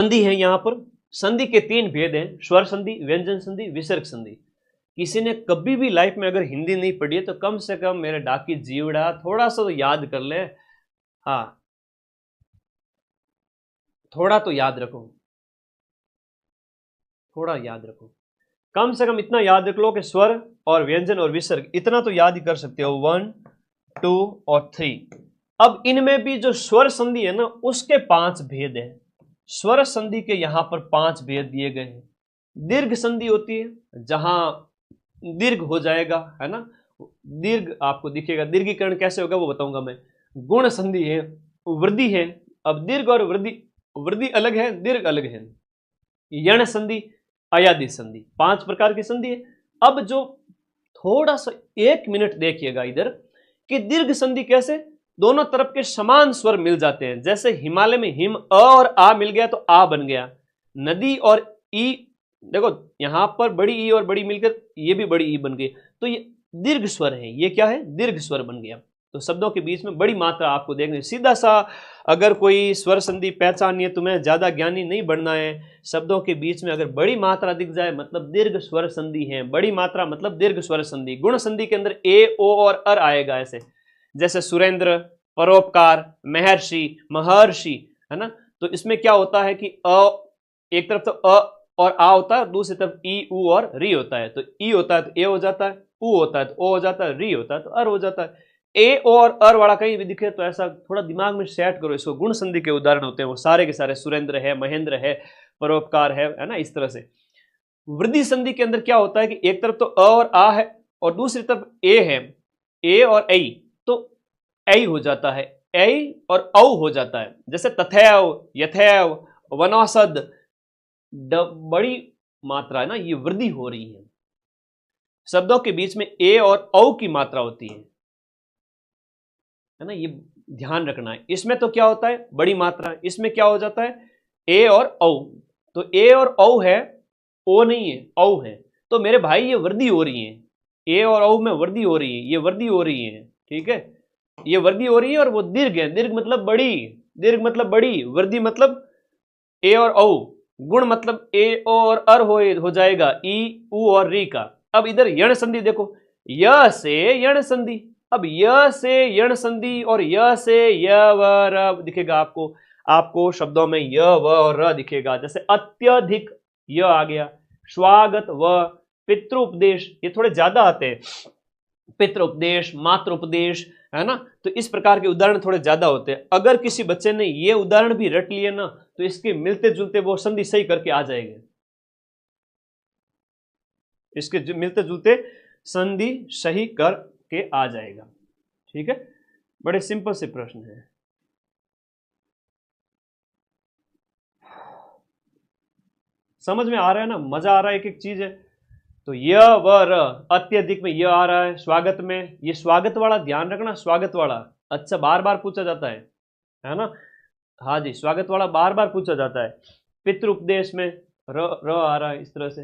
संधि है यहाँ पर। संधि के तीन भेद हैं, स्वर संधि, व्यंजन संधि, विसर्ग संधि। किसी ने कभी भी लाइफ में अगर हिंदी नहीं पढ़ी है तो कम से कम मेरे डाकी जीवड़ा थोड़ा सा तो याद कर ले। हाँ, थोड़ा तो याद रखो, थोड़ा याद रखो, कम से कम इतना याद रख लो कि स्वर और व्यंजन और विसर्ग इतना तो याद ही कर सकते हो, 1 2 और 3। अब इनमें भी जो स्वर संधि है ना उसके 5 भेद हैं। स्वर संधि के यहां पर 5 भेद दिए गए हैं। दीर्घ संधि होती है जहां दीर्घ हो जाएगा, है ना, दीर्घ आपको दिखेगा। दीर्घीकरण कैसे होगा वो बताऊंगा मैं। गुण संधि है, वृद्धि है। अब दीर्घ और वृद्धि, वृद्धि अलग है, दीर्घ अलग है। यण संधि, अयादि संधि, 5 प्रकार की संधि है। अब जो थोड़ा सा 1 मिनट देखिएगा इधर कि दीर्घ संधि कैसे, दोनों तरफ के समान स्वर मिल जाते हैं। जैसे हिमालय में हिम, अ और आ मिल गया तो आ बन गया। नदी और ई, देखो यहां पर बड़ी ई और बड़ी मिलकर ये भी बड़ी ई बन गई, तो ये दीर्घ स्वर है। ये क्या है, दीर्घ स्वर बन गया। तो शब्दों के बीच में बड़ी मात्रा आपको देखने, सीधा सा अगर कोई स्वर संधि पहचानिए, तुम्हें ज्यादा ज्ञानी नहीं बनना है। शब्दों के बीच में अगर बड़ी मात्रा दिख जाए मतलब दीर्घ स्वर संधि है। बड़ी मात्रा मतलब दीर्घ स्वर संधि। गुण संधि के अंदर ए, ओ और अर आएगा ऐसे, जैसे सुरेंद्र, परोपकार, महर्षि, महर्षि, है ना। तो इसमें क्या होता है कि अ, एक तरफ तो अ और आ होता है, दूसरी तरफ ई, उ और री होता है। तो ई होता है तो ए हो जाता है, उ होता है तो ओ हो जाता है, री होता है तो अर हो जाता है। ए और अर वाला कहीं भी दिखे तो ऐसा थोड़ा दिमाग में सेट करो इसको। गुण संधि के उदाहरण होते हैं वो सारे के सारे, सुरेंद्र है, महेंद्र है, परोपकार है ना, इस तरह से। वृद्धि संधि के अंदर क्या होता है कि एक तरफ तो अ और आ है और दूसरी तरफ ए है, ए और ऐ, तो ऐ हो जाता है, ऐ और औ हो जाता है। जैसे तथैव, यथैव, वनौषध, बड़ी मात्रा है ना, ये वृद्धि हो रही है। शब्दों के बीच में ए और औ की मात्रा होती है ना, ये ध्यान रखना है। इसमें तो क्या होता है, बड़ी मात्रा। इसमें क्या हो जाता है, ए और औ। तो ए और औ है, ओ नहीं है, औ है। तो मेरे भाई ये वृद्धि हो रही है, ए और औ में वृद्धि हो रही है, ये वृद्धि हो रही है, ठीक है। ये वृद्धि हो रही है और वो दीर्घ है। दीर्घ मतलब बड़ी, दीर्घ मतलब बड़ी, वृद्धि मतलब ए और औ। गुण मतलब ए और अर हो जाएगा, ई, उ और री का। अब इधर यण संधि देखो, य से यण संधि। अब य से यण संधि और य से य व र दिखेगा आपको। आपको शब्दों में य व और र दिखेगा। जैसे अत्यधिक, य आ गया। स्वागत व, पितृ उपदेश, ये थोड़े ज्यादा आते हैं। पितृ उपदेश, मातृ उपदेश, है ना। तो इस प्रकार के उदाहरण थोड़े ज्यादा होते हैं। अगर किसी बच्चे ने ये उदाहरण भी रट लिए ना तो इसके मिलते जुलते वो संधि सही करके आ जाएंगे। इसके मिलते जुलते संधि सही करके आ जाएगा, ठीक है। बड़े सिंपल से प्रश्न है। समझ में आ रहा है ना, मजा आ रहा है, एक एक चीज है। तो य व र, अत्यधिक में य आ रहा है, स्वागत में ये स्वागत वाला ध्यान रखना, स्वागत वाला अच्छा बार बार पूछा जाता है ना। हाँ जी, स्वागत वाला बार बार पूछा जाता है। पितृ उपदेश में र आ रहा है, इस तरह से।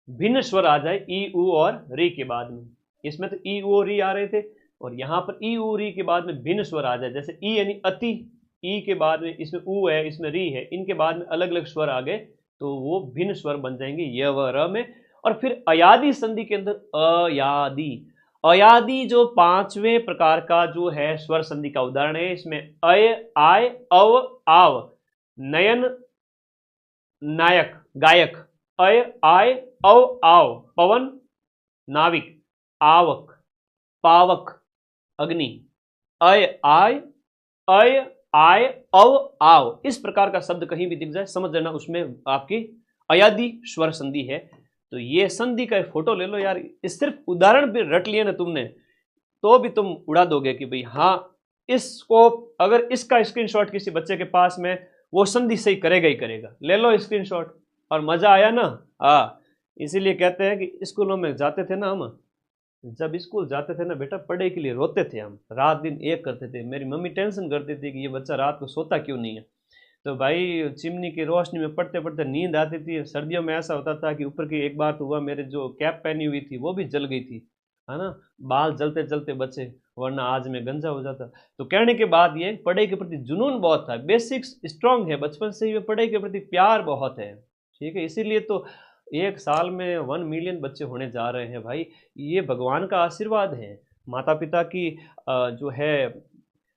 भिन्न स्वर आ जाए ई, उ और री के बाद में। इसमें तो ई, उ और री आ रहे थे और यहां पर ई, उ, री के बाद में भिन्न स्वर आ जाए। जैसे ई यानी अति, ई के बाद में इसमें उ है, इसमें री है, इनके बाद में अलग अलग स्वर आ गए तो वो भिन्न स्वर बन जाएंगे य व र में। और फिर अयादि संधि के अंदर अयादि, अयादि जो 5वें प्रकार का जो है स्वर संधि का उदाहरण है। इसमें अय, आय, अव, आव, नयन, नायक, गायक, अय, आय, अव, आव, पवन, नाविक, आवक, पावक, अग्नि, अय, आय, अय, आय, अव, आव, इस प्रकार का शब्द कहीं भी दिख जाए समझ लेना उसमें आपकी अयादि स्वर संधि है। तो ये संधि का फोटो ले लो यार, इस सिर्फ उदाहरण भी रट लिया ना तुमने तो भी तुम उड़ा दोगे कि भाई हाँ, इसको अगर इसका स्क्रीनशॉट किसी बच्चे के पास में, वो संधि सही करेगा ही करेगा। ले लो स्क्रीनशॉट। और मजा आया ना। हाँ, इसीलिए कहते हैं कि स्कूलों में जाते थे ना हम, जब स्कूल जाते थे ना बेटा, पढ़ाई के लिए रोते थे हम, रात दिन एक करते थे। मेरी मम्मी टेंशन करती थी कि ये बच्चा रात को सोता क्यों नहीं है। तो भाई चिमनी की रोशनी में पढ़ते पढ़ते नींद आती थी। सर्दियों में ऐसा होता था कि ऊपर की एक बार तो हुआ, मेरे जो कैप पहनी हुई थी वो भी जल गई थी, है ना, बाल जलते जलते बचे। वरना आज मैं गंजा हो जाता। तो कहने के बाद ये पढ़ाई के प्रति जुनून बहुत था, बेसिक्स स्ट्रांग है, बचपन से ही पढ़ाई के प्रति प्यार बहुत है। ठीक है, इसीलिए तो एक साल में 1 मिलियन बच्चे होने जा रहे हैं भाई। ये भगवान का आशीर्वाद है, माता पिता की जो है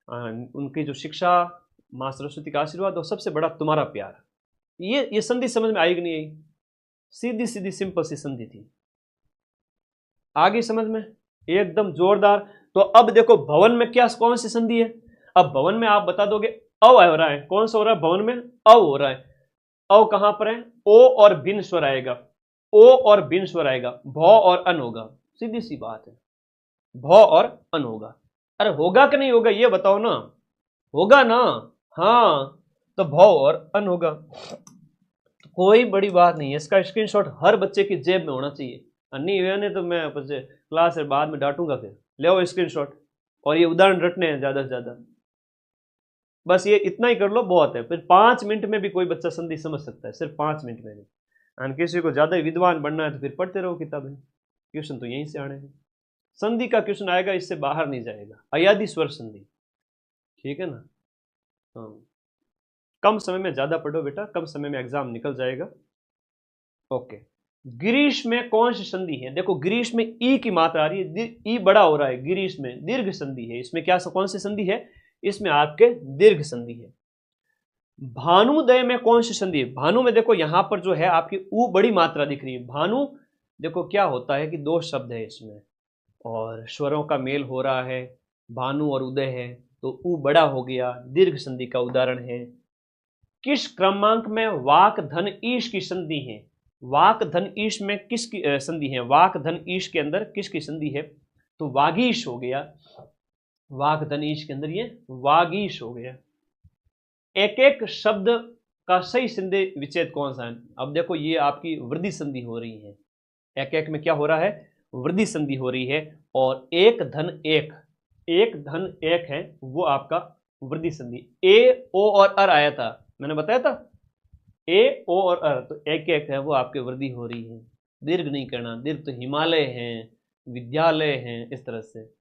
उनकी जो शिक्षा, माँ सरस्वती का आशीर्वाद और सबसे बड़ा तुम्हारा प्यार। ये संधि समझ में आई कि नहीं आई? सीधी सीधी सिंपल सी संधि थी, आगे समझ में एकदम जोरदार। तो अब देखो भवन में क्या कौन सी संधि है? अब भवन में आप बता दोगे अव हो रहा है, कौन सा हो रहा है भवन में? अव हो रहा है। अव कहां पर है? ओ और बिन स्वर आएगा, ओ और बिन स्वर आएगा, भ और अन होगा, सीधी सी बात है, भ और अन होगा। अरे होगा कि नहीं होगा ये बताओ ना? होगा ना? हाँ, तो भ और अन होगा, तो कोई बड़ी बात नहीं है। इसका स्क्रीनशॉट हर बच्चे की जेब में होना चाहिए, नहीं हुआ नहीं तो मैं क्लास से बाद में डांटूंगा, फिर ले आओ स्क्रीनशॉट। और ये उदाहरण रटने हैं ज्यादा से ज्यादा, बस ये इतना ही कर लो बहुत है। फिर 5 मिनट में भी कोई बच्चा संधि समझ सकता है, सिर्फ 5 मिनट में भी। और किसी को ज्यादा विद्वान बनना है तो फिर पढ़ते रहो किताबें, क्वेश्चन तो यहीं से आने हैं। संधि का क्वेश्चन आएगा, इससे बाहर नहीं जाएगा, अयादि स्वर संधि। ठीक है ना? हाँ, कम समय में ज्यादा पढ़ो बेटा, कम समय में एग्जाम निकल जाएगा। ओके, गिरीश में कौन सी संधि है? देखो गिरीश में ई की मात्रा आ रही है, ई बड़ा हो रहा है, गिरीश में दीर्घ संधि है। इसमें क्या कौन सी संधि है? इसमें आपके दीर्घ संधि है। भानुदय में कौन सी संधि है? भानु में देखो यहां पर जो है आपकी ऊ बड़ी मात्रा दिख रही है। भानु देखो क्या होता है कि 2 शब्द है इसमें और स्वरों का मेल हो रहा है, भानु और उदय है, तो ऊ बड़ा हो गया, दीर्घ संधि का उदाहरण है। किस क्रमांक में वाक धन ईश की संधि है? वाक धन ईश में किसकी संधि है? वाक धन ईश के अंदर किसकी संधि है? तो वागीश हो गया, वाक धन ईश के अंदर ये वागीश हो गया। एक एक शब्द का सही संधि विच्छेद कौन सा है? अब देखो ये आपकी वृद्धि संधि हो रही है, एक एक में क्या हो रहा है? वृद्धि संधि हो रही है। और एक धन एक, एक धन एक है वो आपका वृद्धि संधि। ए ओ और अर आया था, मैंने बताया था, ए ओ और अर, तो एक एक है वो आपके वृद्धि हो रही है। दीर्घ नहीं करना, दीर्घ तो हिमालय हैं, विद्यालय हैं, इस तरह से।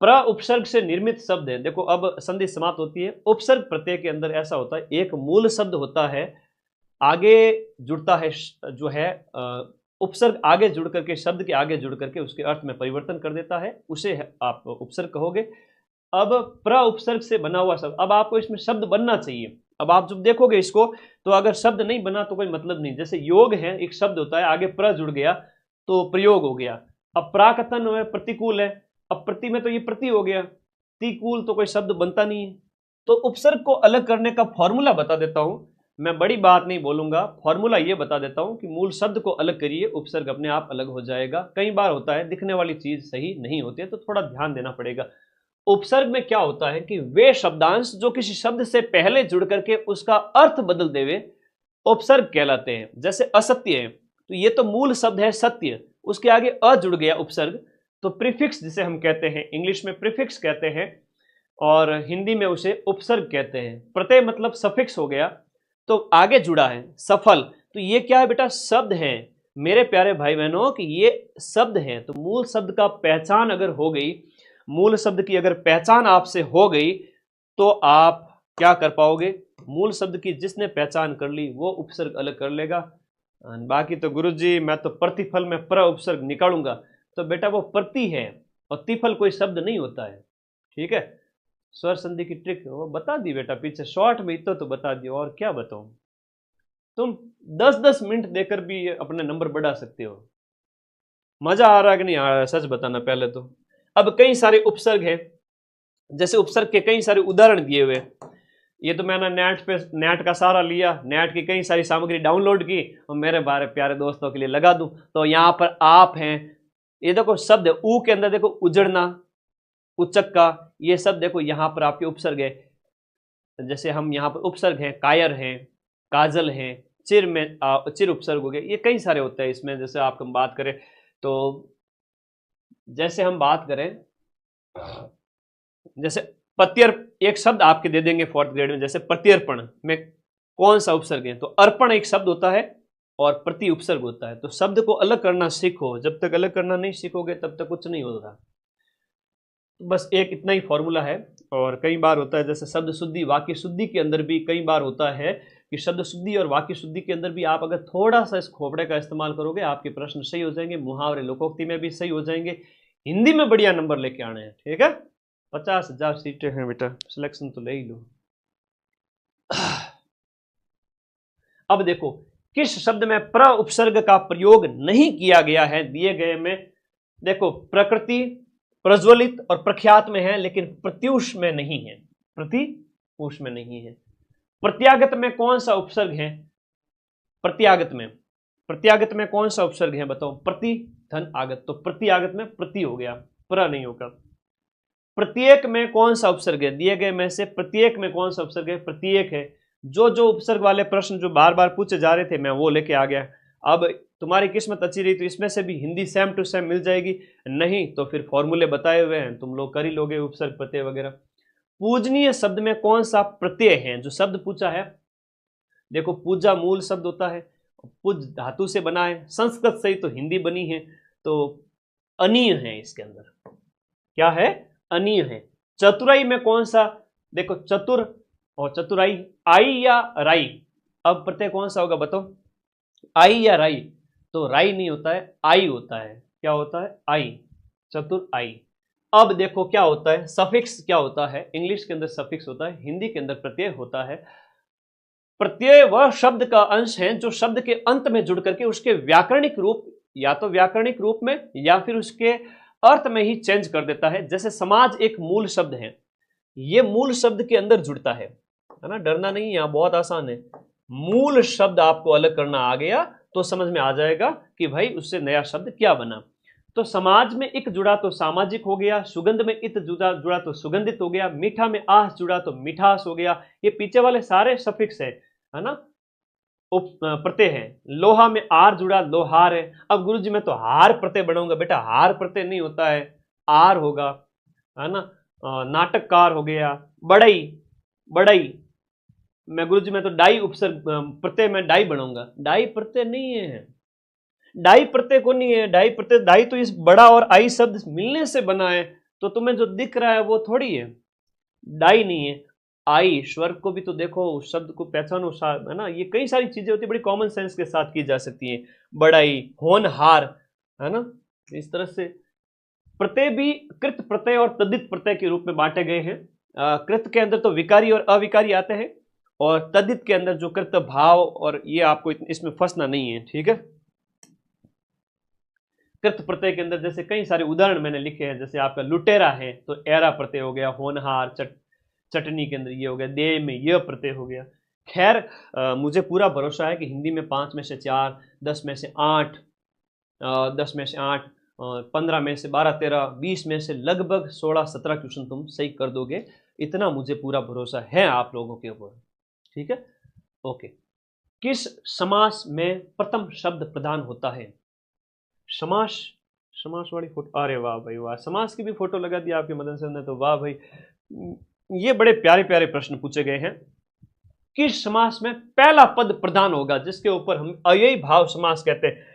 प्र उपसर्ग से निर्मित शब्द है। देखो अब संधि समाप्त होती है। उपसर्ग प्रत्यय के अंदर ऐसा होता है, एक मूल शब्द होता है, आगे जुड़ता है जो है उपसर्ग आगे जुड़ करके, शब्द के आगे जुड़ करके उसके अर्थ में परिवर्तन कर देता है, उसे आप उपसर्ग कहोगे। अब प्र उपसर्ग से बना हुआ शब्द, अब आपको इसमें शब्द बनना चाहिए। अब आप जब देखोगे इसको तो अगर शब्द नहीं बना तो कोई मतलब नहीं। जैसे योग है, एक शब्द होता है, आगे प्र जुड़ गया तो प्रयोग हो गया। अब प्राकथन है, प्रतिकूल है, अब प्रति में तो ये प्रति हो गया, तिकूल तो कोई शब्द बनता नहीं है। तो उपसर्ग को अलग करने का फॉर्मूला बता देता हूं, मैं बड़ी बात नहीं बोलूंगा, फॉर्मूला ये बता देता हूं कि मूल शब्द को अलग करिए, उपसर्ग अपने आप अलग हो जाएगा। कई बार होता है दिखने वाली चीज सही नहीं होती है तो थोड़ा ध्यान देना पड़ेगा। उपसर्ग में क्या होता है कि वे शब्दांश जो किसी शब्द से पहले जुड़ करके उसका अर्थ बदल देवे उपसर्ग कहलाते हैं। जैसे असत्य है तो ये तो मूल शब्द है सत्य, उसके आगे अ जुड़ गया उपसर्ग, तो प्रीफिक्स जिसे हम कहते हैं, इंग्लिश में प्रीफिक्स कहते हैं और हिंदी में उसे उपसर्ग कहते हैं। प्रत्यय मतलब सफिक्स हो गया, तो आगे जुड़ा है सफल, तो ये क्या है बेटा? शब्द है। मेरे प्यारे भाई बहनों कि ये शब्द है, तो मूल शब्द का पहचान अगर हो गई, मूल शब्द की अगर पहचान आपसे हो गई तो आप क्या कर पाओगे? मूल शब्द की जिसने पहचान कर ली वो उपसर्ग अलग कर लेगा। बाकी तो गुरुजी मैं तो प्रतिफल में प्र उपसर्ग निकालूंगा, तो बेटा वो प्रति है और तिफल कोई शब्द नहीं होता है। ठीक है, स्वर संधि की ट्रिक वो बता दी बेटा पीछे शॉर्ट में, इतना तो बता दियो, और क्या बताऊं। तुम 10-10 मिनट देकर भी अपने नंबर बढ़ा सकते हो। मजा आ रहा है कि नहीं आ रहा है? सच बताना पहले तो। अब कई सारे उपसर्ग हैं, जैसे उपसर्ग के कई सारे उदाहरण दिए हुए। ये तो मैंने नेट का सहारा लिया, नेट की कई सारी सामग्री डाउनलोड की और मेरे बारे प्यारे दोस्तों के लिए लगा दूं। तो यहाँ पर आप हैं, ये देखो शब्द है, ऊ के अंदर देखो उजड़ना, उचक्का, ये सब देखो यहाँ पर आपके उपसर्ग है। जैसे हम यहाँ पर उपसर्ग हैं, कायर हैं, काजल हैं, चिर में चिर उपसर्ग हो गए, ये कई सारे होते हैं इसमें। जैसे आप हम बात करें तो जैसे हम बात करें, जैसे प्रत्यर्प, एक शब्द आपके दे देंगे 4th ग्रेड में, जैसे प्रत्यर्पण में कौन सा उपसर्ग है? तो अर्पण एक शब्द होता है और प्रति उपसर्ग होता है। तो शब्द को अलग करना सीखो, जब तक अलग करना नहीं सीखोगे तब तक कुछ नहीं होगा। बस एक इतना ही फॉर्मूला है। और कई बार होता है जैसे शब्द शुद्धि वाक्य शुद्धि के अंदर भी कई बार होता है कि शब्द शुद्धि और वाक्य शुद्धि के अंदर भी आप अगर थोड़ा सा इस खोपड़े का इस्तेमाल करोगे आपके प्रश्न सही हो जाएंगे, मुहावरे लोकोक्ति में भी सही हो जाएंगे, हिंदी में बढ़िया नंबर लेके आने हैं। ठीक है, 50,000 सीटें हैं बेटा, सिलेक्शन तो ले ही लो। अब देखो किस शब्द में प्र उपसर्ग का प्रयोग नहीं किया गया है दिए गए में। देखो प्रकृति, प्रज्वलित और प्रख्यात में है लेकिन प्रत्यूष में नहीं है, प्रत्यूष में नहीं है। प्रत्यागत में कौन सा उपसर्ग है? प्रत्यागत में कौन सा उपसर्ग है बताओ? प्रति धन आगत, तो प्रत्यागत में प्रति हो गया, प्र नहीं होगा। प्रत्येक में कौन सा उपसर्ग है? दिए गए में से प्रत्येक में कौन सा उपसर्ग है? प्रत्येक है। जो उपसर्ग वाले प्रश्न जो बार बार पूछे जा रहे थे मैं वो लेके आ गया। अब तुम्हारी किस्मत अच्छी रही तो इसमें से भी हिंदी सेम टू सेम मिल जाएगी, नहीं तो फिर फॉर्मूले बताए हुए हैं तुम लोग कर ही लोगे, उपसर्ग प्रत्यय वगैरह। पूजनीय शब्द में कौन सा प्रत्यय है? जो शब्द पूछा है देखो, पूजा मूल शब्द होता है, पूज धातु से बना है, संस्कृत से ही तो हिंदी बनी है, तो अनीय है इसके अंदर। क्या है? अनीय है। चतुराई में कौन सा? देखो चतुर और चतुराई, आई या राई, अब प्रत्यय कौन सा होगा बताओ? आई या राई? तो राई नहीं होता है, आई होता है। क्या होता है? आई, चतुर आई। अब देखो क्या होता है, सफिक्स क्या होता है? इंग्लिश के अंदर सफिक्स होता है, हिंदी के अंदर प्रत्यय होता है। प्रत्यय वह शब्द का अंश है जो शब्द के अंत में जुड़ करके उसके व्याकरणिक रूप, या तो व्याकरणिक रूप में या फिर उसके अर्थ में ही चेंज कर देता है। जैसे समाज एक मूल शब्द है, ये मूल शब्द के अंदर जुड़ता है ना, डरना नहीं, यहां बहुत आसान है। मूल शब्द आपको अलग करना आ गया तो समझ में आ जाएगा कि भाई उससे नया शब्द क्या बना। तो समाज में इक जुड़ा तो सामाजिक हो गया, सुगंध में इत जुड़ा तो सुगंधित हो गया, मीठा में आस जुड़ा तो मिठास हो गया। ये पीछे वाले सारे सफिक्स है ना, प्रत्यय है। लोहा में आर जुड़ा लोहार है। अब गुरुजी मैं तो हार प्रत्यय बनाऊंगा, बेटा हार प्रत्यय नहीं होता है, आर होगा, है ना। नाटककार हो गया, बड़ई, बड़ई मैं गुरुजी मैं तो डाई उपसर्ग प्रत्यय में डाई बनाऊंगा, डाई प्रत्यय नहीं है, डाई प्रत्यय को नहीं है। डाई प्रत्यय, डाई तो इस बड़ा और आई शब्द मिलने से बना है, तो तुम्हें जो दिख रहा है वो थोड़ी है, डाई नहीं है। आई, स्वर को भी तो देखो, उस शब्द को पहचानो, है ना। ये कई सारी चीजें होती है, बड़ी कॉमन सेंस के साथ की जा सकती है। बड़ाई, होनहार, है ना। इस तरह से प्रत्यय भी कृत प्रत्यय और तद्धित प्रत्यय के रूप में बांटे गए हैं। कृत के अंदर तो विकारी और अविकारी आते हैं, और तद्धित के अंदर जो कृत भाव, और ये आपको इसमें फंसना नहीं है, ठीक है। कृत प्रत्यय के अंदर जैसे कई सारे उदाहरण मैंने लिखे हैं, जैसे आपका लुटेरा है तो एरा प्रत्यय हो गया, होनहार, चटनी के अंदर ये हो गया, देह में यह प्रत्यय हो गया। खैर मुझे पूरा भरोसा है कि हिंदी में 5 में से 4, 10 में से 8, 10 में से 8, 15 में से 12, 13, 20 में से लगभग 16, 17 क्वेश्चन तुम सही कर दोगे, इतना मुझे पूरा भरोसा है आप लोगों के ऊपर, ठीक है। ओके, किस समास में प्रथम शब्द प्रधान होता है? समास वाली फोटो, अरे वाह भाई वाह, समास की भी फोटो लगा दी आपके मदन सर ने, तो वाह भाई, ये बड़े प्यारे प्यारे प्रश्न पूछे गए हैं। किस समास में पहला पद प्रधान होगा, जिसके ऊपर हम अव्ययी भाव समास कहते हैं?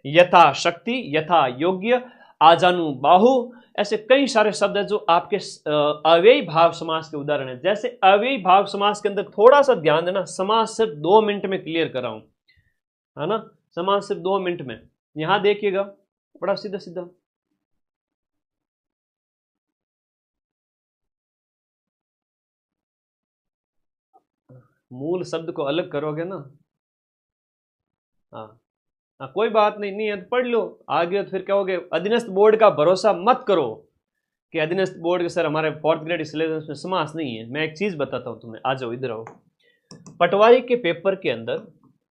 यथा शक्ति, यथा योग्य, आजानु बाहु, ऐसे कई सारे शब्द हैं जो आपके अव्ययी भाव समास के उदाहरण हैं। जैसे अव्ययी भाव समास के अंदर थोड़ा सा ध्यान देना, समास सिर्फ 2 मिनट में क्लियर कर रहा हूं, है ना, समास सिर्फ 2 मिनट में। यहां देखिएगा, बड़ा सीधा सीधा, मूल शब्द को अलग करोगे ना, हाँ हाँ, कोई बात नहीं, नहीं है तो पढ़ लो, आगे तो फिर कहोगे अधीनस्थ बोर्ड का भरोसा मत करो कि अधीनस्थ बोर्ड के सर हमारे 4th ग्रेड सिलेबस में समास नहीं है। मैं एक चीज बताता हूं तुम्हें, आ जाओ इधर आओ। पटवारी के पेपर के अंदर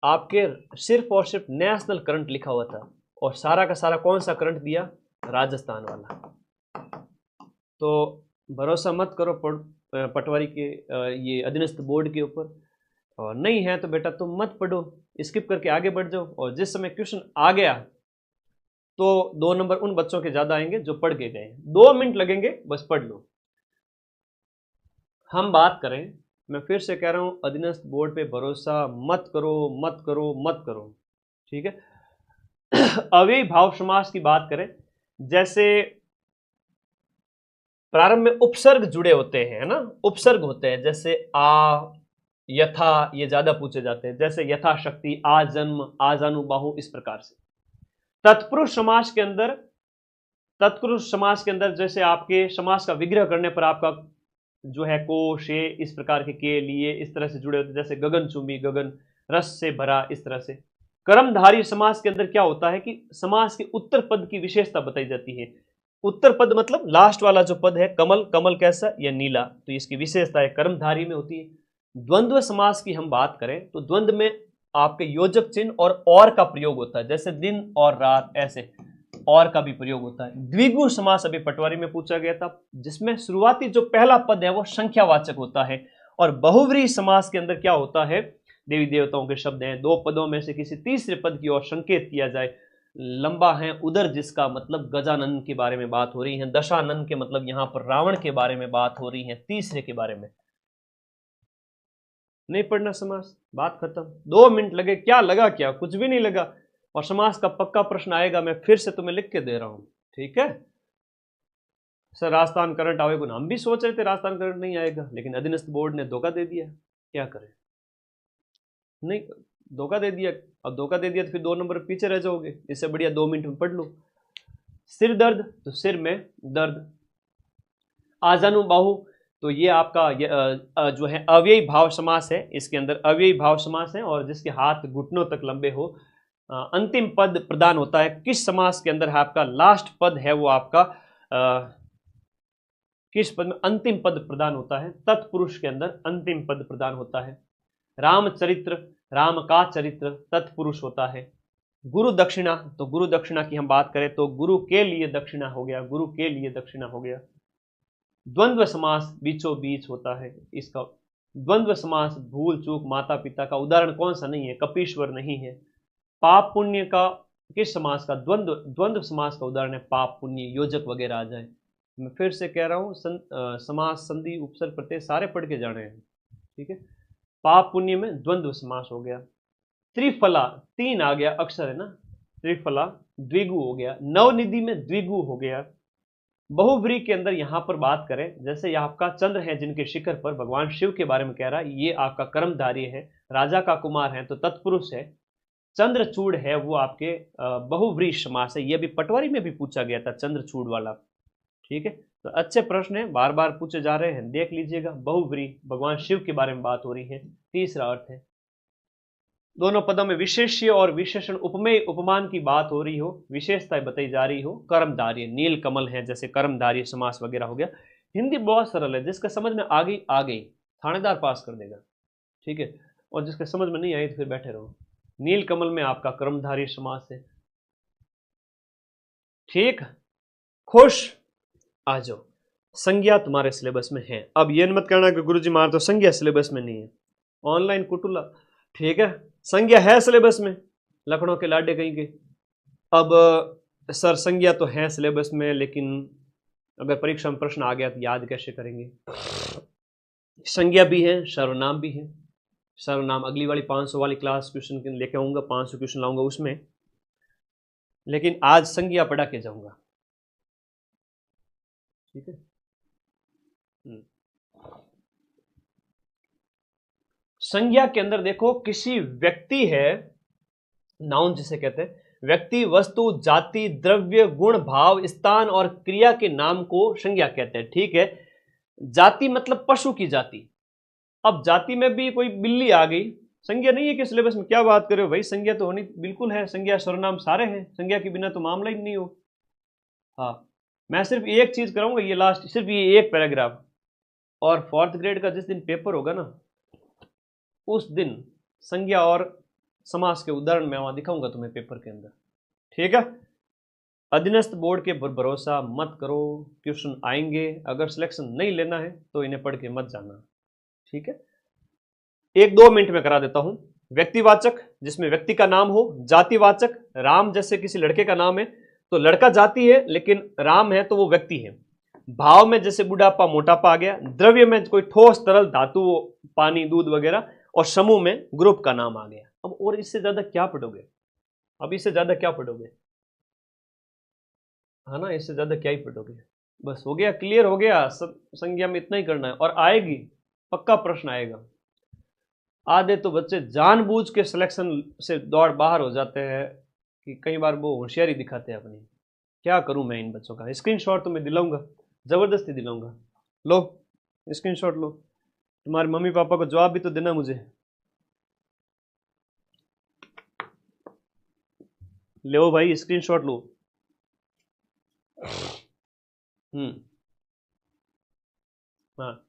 आपके सिर्फ और सिर्फ नेशनल करंट लिखा हुआ था, और सारा का सारा कौन सा करंट दिया? राजस्थान वाला। तो भरोसा मत करो पटवारी के ये अधीनस्थ बोर्ड के ऊपर, और नहीं है तो बेटा तुम मत पढ़ो, स्किप करके आगे बढ़ जाओ, और जिस समय क्वेश्चन आ गया तो 2 नंबर उन बच्चों के ज्यादा आएंगे जो पढ़ के गए। 2 मिनट लगेंगे, बस पढ़ लो। हम बात करें, मैं फिर से कह रहा हूं, अधीनस्थ बोर्ड पे भरोसा मत करो, मत करो, मत करो, ठीक है। अव्ययी भाव समास की बात करें, जैसे प्रारंभ में उपसर्ग जुड़े होते हैं, है ना, उपसर्ग होते हैं, जैसे आ, यथा, ये ज्यादा पूछे जाते हैं, जैसे यथाशक्ति, आ जन्म, आ जानू बाहु, इस प्रकार से। तत्पुरुष समास के अंदर, तत्पुरुष समास के अंदर जैसे आपके समास का विग्रह करने पर आपका जो है को, शे, इस प्रकार के लिए इस तरह से जुड़े होते हैं, जैसे गगन चुंबी, गगन रस से भरा, इस तरह से। कर्मधारी समास के अंदर क्या होता है कि समास के उत्तर पद की विशेषता बताई जाती है। उत्तर पद मतलब लास्ट वाला जो पद है, कमल, कमल कैसा, या नीला, तो इसकी विशेषता है कर्मधारी में होती है। द्वंद्व समास की हम बात करें तो द्वंद्व में आपके योजक चिन्ह और का प्रयोग होता है, जैसे दिन और रात, ऐसे और का भी प्रयोग होता है। द्विगु समास अभी पटवारी में पूछा गया था, जिसमें शुरुआती जो पहला पद है वो संख्यावाचक होता है। और बहुव्रीहि समास के अंदर क्या होता है, देवी देवताओं के शब्द हैं, दो पदों में से किसी तीसरे पद की ओर संकेत किया जाए। लंबा है उदर, जिसका मतलब गजानन के बारे में बात हो रही है। दशानन के मतलब यहां पर रावण के बारे में बात हो रही है, तीसरे के बारे में। नहीं पढ़ना समास, बात खत्म। 2 मिनट लगे, क्या लगा, क्या कुछ भी नहीं लगा। और समास का पक्का प्रश्न आएगा, मैं फिर से तुम्हें लिख के दे रहा हूं, ठीक है। सर राजस्थान करंट आएगा, हम भी सोच रहे थे राजस्थान करंट नहीं आएगा, लेकिन अधीनस्थ बोर्ड ने धोखा दे दिया, क्या करें। नहीं, धोखा दे दिया। अब धोखा दे दिया तो फिर 2 नंबर पीछे रह जाओगे, इससे बढ़िया 2 मिनट में पढ़ लो। सिर दर्द, तो सिर में दर्द। आजानु बाहु, तो ये आपका जो है अव्ययी भाव समास है, इसके अंदर अव्ययी भाव समास है, और जिसके हाथ घुटनों तक लंबे हो। अंतिम पद प्रदान होता है किस समास के अंदर है, आपका लास्ट पद है वो आपका किस पद में अंतिम पद प्रदान होता है, तत्पुरुष के अंदर अंतिम पद प्रदान होता है। रामचरित्र, राम का चरित्र तत्पुरुष होता है। गुरु दक्षिणा, तो गुरु दक्षिणा की हम बात करें तो गुरु के लिए दक्षिणा हो गया, गुरु के लिए दक्षिणा हो गया। द्वंद्व समास बीचों बीच होता है इसका। द्वंद्व समास भूल चूक माता पिता का उदाहरण कौन सा नहीं है, कपीश्वर नहीं है। पाप पुण्य का किस समास का, द्वंद्व समास का उदाहरण है पाप पुण्य, योजक वगैरह आ जाए। मैं फिर से कह रहा हूं, समास, संधि, उपसर्ग, प्रत्यय सारे पढ़ के जाने हैं, ठीक है। पाप पुण्य में द्वंद्व समास हो गया। त्रिफला, 3 आ गया, अक्षर है ना, त्रिफला द्विगु हो गया। नवनिधि में द्विगु हो गया। बहुव्रीहि के अंदर यहां पर बात करें, जैसे यह आपका चंद्र है जिनके शिखर पर भगवान शिव के बारे में कह रहा है, ये आपका कर्मधारी है, राजा का कुमार है तो तत्पुरुष है। चंद्रचूड़ है वो आपके बहुव्रीहि समास है, ये भी पटवारी में भी पूछा गया था चंद्रचूड़ वाला, ठीक है। तो अच्छे प्रश्न है, बार बार पूछे जा रहे हैं, देख लीजिएगा। बहुव्रीहि, भगवान शिव के बारे में बात हो रही है। तीसरा अर्थ है, दोनों पदों में विशेष्य और विशेषण उपमेय उपमान की बात हो रही हो, विशेषताएं बताई जा रही हो। कर्मधारी, नील कमल है, जैसे कर्मधारी समास वगैरह हो गया। हिंदी बहुत सरल है, जिसका समझ में आ गई थानेदार पास कर देगा, ठीक है। और जिसके समझ में नहीं आई तो फिर बैठे रहो। नील कमल में आपका कर्मधारी समास है, ठीक। खुश, आ जाओ। संज्ञा तुम्हारे सिलेबस में है। अब ये मत कहना कि गुरुजी मार तो संज्ञा सिलेबस में नहीं है, ऑनलाइन कुटुला, ठीक है। संज्ञा है सिलेबस में, लखनऊ के लाडे कहीं के। अब सर संज्ञा तो है सिलेबस में, लेकिन अगर परीक्षा में प्रश्न आ गया तो याद कैसे करेंगे। संज्ञा भी है, सर्वनाम भी है। सर्वनाम अगली वाली 500 वाली क्लास क्वेश्चन लेके आऊंगा, 500 क्वेश्चन लाऊंगा उसमें, लेकिन आज संज्ञा पढ़ा के जाऊंगा, ठीक है। संज्ञा के अंदर देखो, किसी व्यक्ति है, नाउन जिसे कहते हैं, व्यक्ति, वस्तु, जाति, द्रव्य, गुण, भाव, स्थान और क्रिया के नाम को संज्ञा कहते हैं, ठीक है। जाति मतलब पशु की जाति। अब जाति में भी कोई बिल्ली आ गई, संज्ञा नहीं है कि सिलेबस में, क्या बात कर रहे हो भाई, संज्ञा तो होनी बिल्कुल है, संज्ञा सर्वनाम सारे हैं, संज्ञा के बिना तो मामला ही नहीं हो। हाँ, मैं सिर्फ एक चीज कराऊंगा, ये लास्ट, सिर्फ ये एक पैराग्राफ, और 4th ग्रेड का जिस दिन पेपर होगा ना, उस दिन संज्ञा और समास के उदाहरण मैं वहां दिखाऊंगा तुम्हें पेपर के अंदर, ठीक है। अधीनस्थ बोर्ड के भरोसा मत करो, क्वेश्चन आएंगे, अगर सिलेक्शन नहीं लेना है तो इन्हें पढ़ के मत जाना, ठीक है। 1-2 मिनट में करा देता हूं। व्यक्तिवाचक, जिसमें व्यक्ति का नाम हो। जातिवाचक, राम जैसे किसी लड़के का नाम है तो लड़का जाति है, लेकिन राम है तो वो व्यक्ति है। भाव में जैसे बुढ़ापा, मोटापा आ गया। द्रव्य में कोई ठोस तरल धातु, पानी, दूध वगैरह। और समूह में ग्रुप का नाम आ गया। अब और इससे ज्यादा क्या पढ़ोगे, अब इससे ज्यादा क्या पढ़ोगे, है ना, इससे ज्यादा क्या ही पढ़ोगे। बस हो गया, क्लियर हो गया। सब संज्ञा में इतना ही करना है और आएगी, पक्का प्रश्न आएगा। आधे तो बच्चे जानबूझ के सिलेक्शन से दौड़ बाहर हो जाते हैं कि कई बार वो होशियारी दिखाते हैं अपनी। क्या करूं मैं इन बच्चों का? स्क्रीनशॉट तो मैं दिलाऊंगा, जबरदस्ती दिलाऊंगा। लो स्क्रीनशॉट लो, तुम्हारे मम्मी पापा को जवाब भी तो देना मुझे। लो भाई स्क्रीनशॉट लो। हाँ,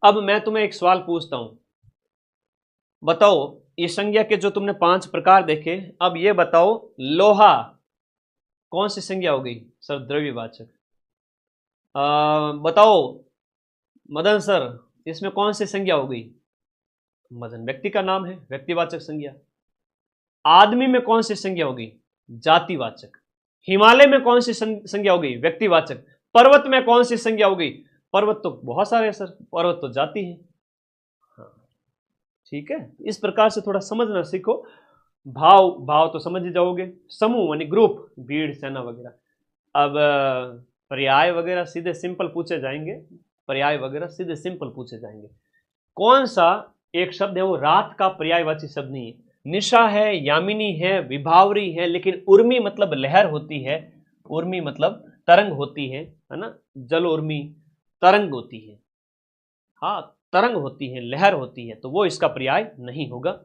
अब मैं तुम्हें एक सवाल पूछता हूं, बताओ ये संज्ञा के जो तुमने 5 प्रकार देखे, अब ये बताओ लोहा कौन सी संज्ञा हो गई? सर द्रव्यवाचक। बताओ मदन सर, इसमें कौन सी संज्ञा हो गई? मदन व्यक्ति का नाम है, व्यक्तिवाचक संज्ञा। आदमी में कौन सी संज्ञा हो गई? जातिवाचक। हिमालय में कौन सी संज्ञा हो गई? व्यक्तिवाचक। पर्वत में कौन सी संज्ञा हो गई? पर्वत तो बहुत सारे हैं सर, पर्वत तो जाति है। हाँ ठीक है, इस प्रकार से थोड़ा समझना सीखो। भाव, भाव तो समझ ही जाओगे। समूह यानी ग्रुप, भीड़, सेना वगैरह। अब पर्याय वगैरह सीधे सिंपल पूछे जाएंगे, पर्याय वगैरह सीधे सिंपल पूछे जाएंगे। कौन सा एक शब्द है वो रात का पर्यायवाची शब्द नहीं है? निशा है, यामिनी है, विभावरी है, लेकिन उर्मी मतलब लहर होती है, उर्मी मतलब तरंग होती है ना, जल उर्मी तरंग होती है। हाँ तरंग होती है, लहर होती है, तो वो इसका पर्याय नहीं होगा,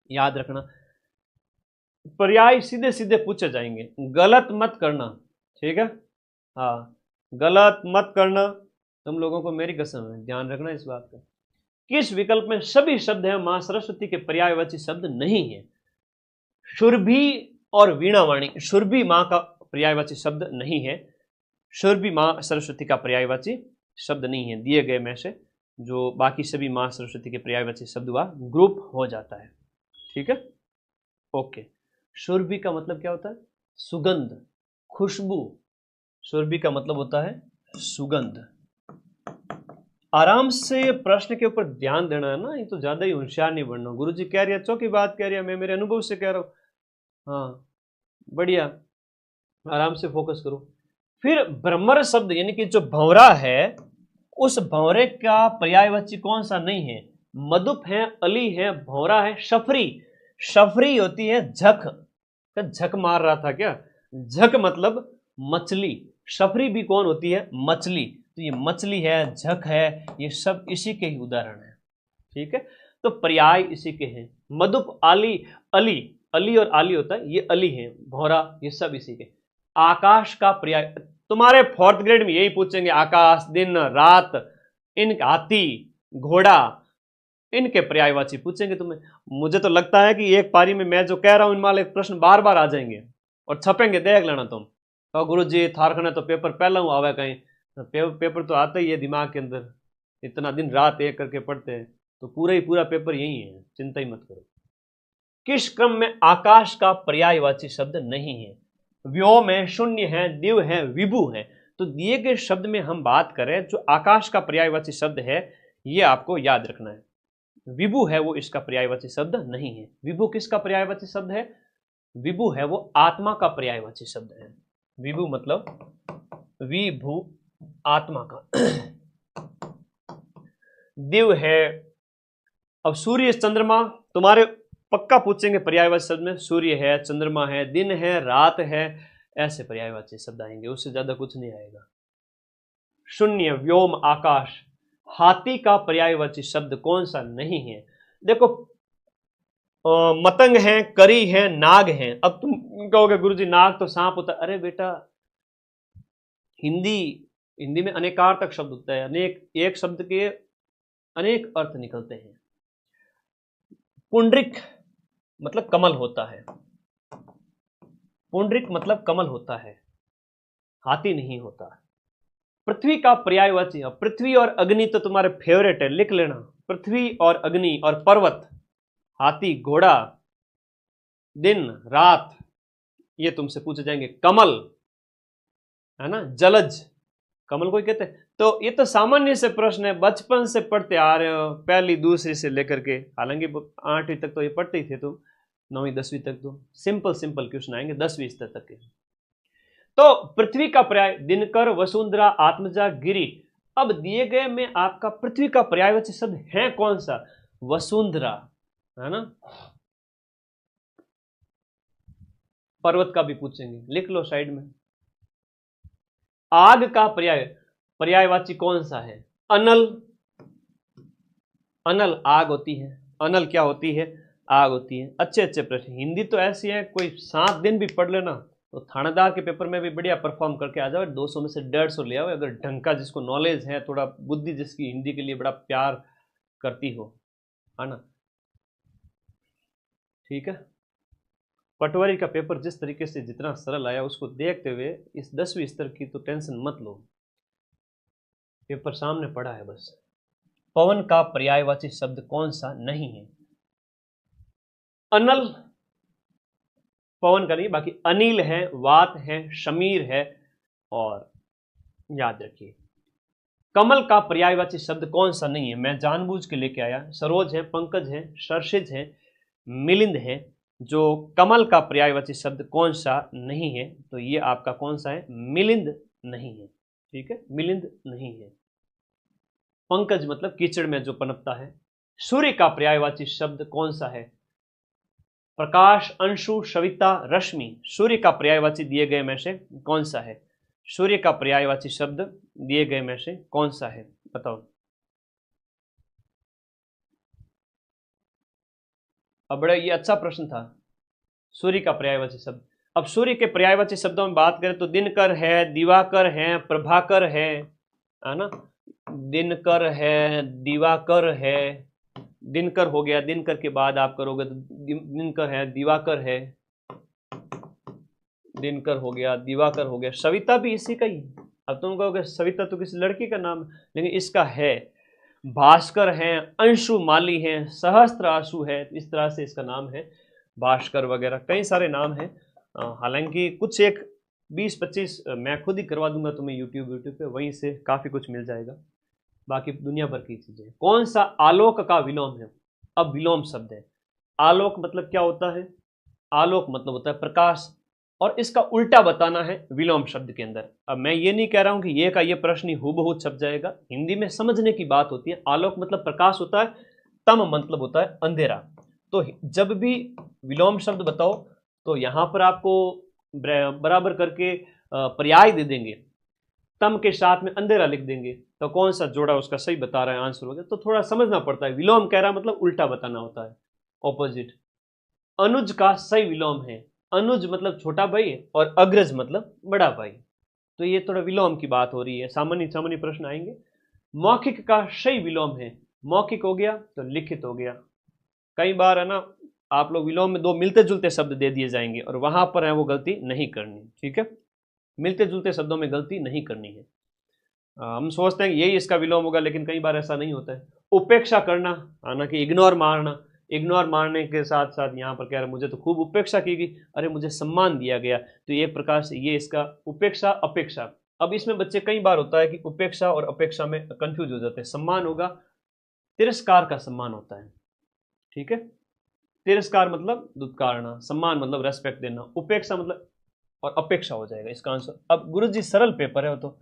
याद रखना। पर्याय सीधे सीधे पूछे जाएंगे, गलत मत करना, ठीक है? हाँ गलत मत करना, तुम लोगों को मेरी कसम है, ध्यान रखना इस बात का। किस विकल्प में सभी शब्द हैं मां सरस्वती के पर्यायवाची शब्द नहीं है? शुरभि और वीणावाणी, शुरभि मां का पर्यायवाची शब्द नहीं है, शुरभि मां सरस्वती का पर्यायवाची शब्द नहीं है। दिए गए में से जो बाकी सभी मां सरस्वती के पर्यायवाची शब्द हुआ ग्रुप हो जाता है, ठीक है? ओके। शुरभि का मतलब क्या होता है? सुगंध, खुशबू। शुरभि का मतलब होता है सुगंध। आराम से प्रश्न के ऊपर ध्यान देना है ना, ये तो ज्यादा ही होशियार नहीं बनना। गुरुजी कह रही है, चौकी बात कह रही है, मैं मेरे अनुभव से कह रहा हूं। हाँ बढ़िया, आराम से फोकस करो। फिर भ्रमर शब्द यानी कि जो भंवरा है, उस भंवरे का पर्यायवाची कौन सा नहीं है? मधुप है, अली है, भंवरा है, शफरी। शफरी होती है झक, झक मार रहा था क्या? झक मतलब मछली, शफरी भी कौन होती है? मछली। तो ये मछली है, झक है, ये सब इसी के ही उदाहरण है, ठीक है? तो पर्याय इसी के हैं। मधुप, आली, अली, अली और आली होता है, ये अली है, भौरा, ये सब इसी के। आकाश का पर्याय तुम्हारे 4th ग्रेड में यही पूछेंगे, आकाश, दिन, रात, इन हाथी, घोड़ा, इनके पर्यायवाची पूछेंगे तुम्हें। मुझे तो लगता है कि एक पारी में मैं जो कह रहा हूं इन वाले प्रश्न बार बार आ जाएंगे और छपेंगे, देख लेना तुम। तो गुरु जी थारखंड तो पेपर पहला हूं आवे कहीं, तो पेपर तो आता ही है दिमाग के अंदर, इतना दिन रात एक करके पढ़ते हैं, तो पूरा ही पूरा पेपर यही है, चिंता ही मत करो। किस क्रम में आकाश का पर्यायवाची शब्द नहीं है? व्योम है, शून्य है, दिव है, विभु है। तो दिए गए शब्द में हम बात करें, जो आकाश का पर्यायवाची शब्द है, यह आपको याद रखना है। विभु है वो इसका पर्यायवाची शब्द नहीं है। विभु किसका पर्यायवाची शब्द है? विभु है वो आत्मा का पर्यायवाची शब्द है। विभु मतलब विभु, आत्मा का। दिव है, अब सूर्य, चंद्रमा तुम्हारे पक्का पूछेंगे पर्यायवाची शब्द में, सूर्य है, चंद्रमा है, दिन है, रात है, ऐसे पर्यायवाची शब्द आएंगे, उससे ज्यादा कुछ नहीं आएगा। शून्य, व्योम, आकाश। हाथी का पर्यायवाची शब्द कौन सा नहीं है? देखो मतंग है, करी है, नाग है। अब तुम कहोगे गुरुजी नाग तो सांप होता है। अरे बेटा हिंदी में अनेकार्थक शब्द होता है, अनेक, एक शब्द के अनेक अर्थ निकलते हैं। पुंडरिक मतलब कमल होता है, पुंडरिक मतलब कमल होता है, हाथी नहीं होता। पृथ्वी का पर्यायवाची, पृथ्वी और अग्नि तो तुम्हारे फेवरेट है, लिख लेना। पृथ्वी और अग्नि और पर्वत, हाथी, घोड़ा, दिन, रात, ये तुमसे पूछे जाएंगे। कमल है ना, जलज, कमल को कहते हैं। तो ये तो सामान्य से प्रश्न है, बचपन से पढ़ते आ रहे हो, पहली दूसरी से लेकर के, हालांकि 8वीं तक तो ये पढ़ते ही थे तुम, 9वीं 10वीं तक तो सिंपल सिंपल क्वेश्चन आएंगे, 10वीं स्तर तक के। तो पृथ्वी का पर्याय दिनकर, वसुंधरा, आत्मजा, गिरी। अब दिए गए में आपका पृथ्वी का पर्यायवाची शब्द है कौन सा? वसुंधरा, है ना। पर्वत का भी पूछेंगे, लिख लो साइड में। आग का पर्यायवाची कौन सा है? अनल। अनल आग होती है, अनल क्या होती है? आग होती है। अच्छे अच्छे प्रश्न, हिंदी तो ऐसी है, कोई 7 दिन भी पढ़ लेना तो थानेदार के पेपर में भी बढ़िया परफॉर्म करके आ जाओ। 200 में से 150 ले आओ, अगर ढंग का जिसको नॉलेज है, थोड़ा बुद्धि जिसकी हिंदी के लिए बड़ा प्यार करती हो, है ना। ठीक है, पटवारी का पेपर जिस तरीके से जितना सरल आया उसको देखते हुए इस 10वीं स्तर की तो टेंशन मत लो, पेपर सामने पड़ा है बस। पवन का पर्यायवाची शब्द कौन सा नहीं है? अनल पवन का नहीं, बाकी अनिल है, वात है, शमीर है, और याद रखिए कमल का पर्यायवाची शब्द कौन सा नहीं है? मैं जानबूझ के लेके आया। सरोज है, पंकज है, सरसिज है, मिलिंद है। जो कमल का पर्यायवाची शब्द कौन सा नहीं है, तो ये आपका कौन सा है? मिलिंद नहीं है। ठीक है, मिलिंद नहीं है। पंकज मतलब कीचड़ में जो पनपता है। सूर्य का पर्यायवाची शब्द कौन सा है? प्रकाश, अंशु, सविता, रश्मि। सूर्य का पर्यायवाची दिए गए में से कौन सा है? सूर्य का पर्यायवाची शब्द दिए गए में से कौन सा है? बताओ। अब बड़ा ये अच्छा प्रश्न था, सूर्य का पर्यायवाची शब्द। अब सूर्य के पर्यायवाची शब्दों में बात करें तो दिनकर है, दिवाकर है, प्रभाकर है ना। दिनकर है, दिवाकर है, दिनकर हो गया, दिनकर के बाद आप करोगे तो दिनकर है, दिवाकर है, दिनकर हो गया, दिवाकर हो गया। सविता भी इसी का ही। अब तुम कहोगे सविता तो किसी लड़की का नाम है, लेकिन इसका है। भास्कर है, अंशु माली है, सहस्त्र आशु है, इस तरह से इसका नाम है भास्कर वगैरह, कई सारे नाम हैं। हालांकि कुछ एक 20-25 मैं खुद ही करवा दूंगा तुम्हें यूट्यूब पे, वहीं से काफ़ी कुछ मिल जाएगा। बाकी दुनिया भर की चीज़ें। कौन सा आलोक का विलोम है? अब विलोम शब्द है। आलोक मतलब क्या होता है? आलोक मतलब होता है प्रकाश, और इसका उल्टा बताना है विलोम शब्द के अंदर। अब मैं ये नहीं कह रहा हूं कि ये का ये प्रश्न हूबहू छप जाएगा, हिंदी में समझने की बात होती है। आलोक मतलब प्रकाश होता है, तम मतलब होता है अंधेरा। तो जब भी विलोम शब्द बताओ तो यहां पर आपको बराबर करके पर्याय दे देंगे, तम के साथ में अंधेरा लिख देंगे, तो कौन सा जोड़ा उसका सही बता रहा है आंसर हो गया। तो थोड़ा समझना पड़ता है, विलोम कह रहा मतलब उल्टा बताना होता है, ऑपोजिट। अनुज का सही विलोम है, अनुज मतलब छोटा भाई और अग्रज मतलब बड़ा भाई। तो ये थोड़ा विलोम की बात हो रही है, सामान्य सामान्य प्रश्न आएंगे। मौखिक का सही विलोम है, मौखिक हो गया तो लिखित हो गया। कई बार है ना, आप लोग विलोम में दो मिलते जुलते शब्द दे दिए जाएंगे और वहां पर है वो गलती नहीं करनी। ठीक है, मिलते जुलते शब्दों में गलती नहीं करनी है। हम सोचते हैं यही इसका विलोम होगा, लेकिन कई बार ऐसा नहीं होता है। उपेक्षा करना, ना कि इग्नोर मारना। इग्नोर मारने के साथ साथ यहाँ पर कह रहे मुझे तो खूब उपेक्षा की गई, अरे मुझे सम्मान दिया गया, तो ये प्रकार से ये इसका उपेक्षा अपेक्षा। अब इसमें बच्चे कई बार होता है कि उपेक्षा और अपेक्षा में कंफ्यूज हो जाते हैं। सम्मान होगा, तिरस्कार का सम्मान होता है। ठीक है, तिरस्कार मतलब दुत्कारना, सम्मान मतलब रेस्पेक्ट देना, उपेक्षा मतलब और अपेक्षा हो जाएगा इसका आंसर। अब गुरुजी सरल पेपर है, तो